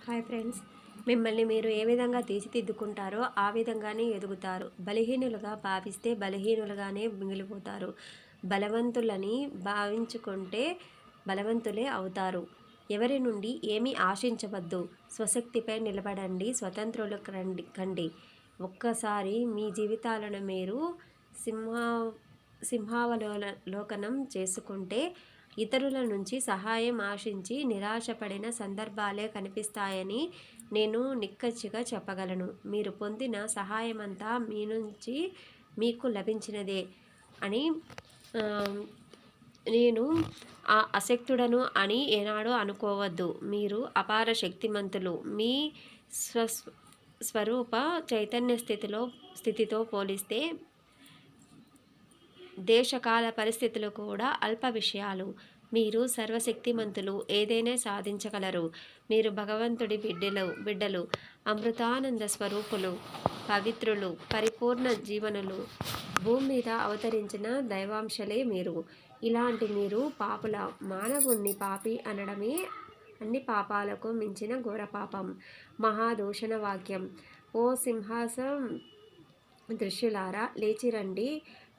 Hi friends, మిమ్మల్ని మీరు ఏ విధంగా తీర్చిదిద్దుకుంటారో ఆ విధంగానే ఎదుగుతారు. బలహీనులుగా భావిస్తే బలహీనులుగానే మిగిలిపోతారు. బలవంతులని భావించుకుంటే బలవంతులే అవుతారు. ఎవరి నుండి ఏమీ ఆశించవద్దు. స్వశక్తిపై నిలబడండి, స్వతంత్రులు కండి. ఒక్కసారి మీ జీవితాలను మీరు సింహా సింహావలోకనం చేసుకుంటే ఇతరుల నుంచి సహాయం ఆశించి నిరాశపడిన సందర్భాలే కనిపిస్తాయని నేను నిక్కచ్చిగా చెప్పగలను. మీరు పొందిన సహాయమంతా మీ నుంచి మీకు లభించినదే అని నేను అశక్తుడను అని ఏనాడూ అనుకోవద్దు. మీరు అపార శక్తిమంతులు. మీ స్వరూప చైతన్య స్థితితో పోలిస్తే దేశకాల పరిస్థితులు కూడా అల్ప విషయాలు. మీరు సర్వశక్తిమంతులు, ఏదైనా సాధించగలరు. మీరు భగవంతుడి బిడ్డలు, అమృతానంద స్వరూపులు, పవిత్రులు, పరిపూర్ణ జీవనులు. భూమి మీద అవతరించిన దైవాంశలే మీరు. ఇలాంటి మీరు పాపుల. మానవుణ్ణి పాపి అనడమే అన్ని పాపాలకు మించిన ఘోర పాపం. మహాదూషణ వాక్యం. ఓ సింహాసం దృశ్యులారా, లేచిరండి.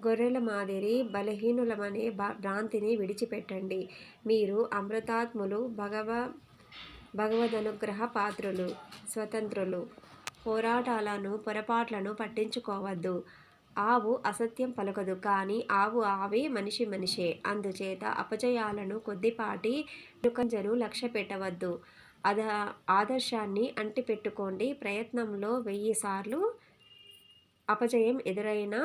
గొర్రెల మాదిరి బలహీనులమనే భ్రాంతిని విడిచిపెట్టండి. మీరు అమృతాత్ములు, భగవదనుగ్రహ పాత్రులు, స్వతంత్రులు. పొరపాట్లను పట్టించుకోవద్దు. ఆవు అసత్యం పలకదు, కానీ ఆవే, మనిషే. అందుచేత అపజయాలను కొద్దిపాటి వెనుకంజను లక్ష్య పెట్టవద్దు. ఆదర్శాన్ని అంటిపెట్టుకోండి. ప్రయత్నంలో 1000 సార్లు అపజయం ఎదురైనా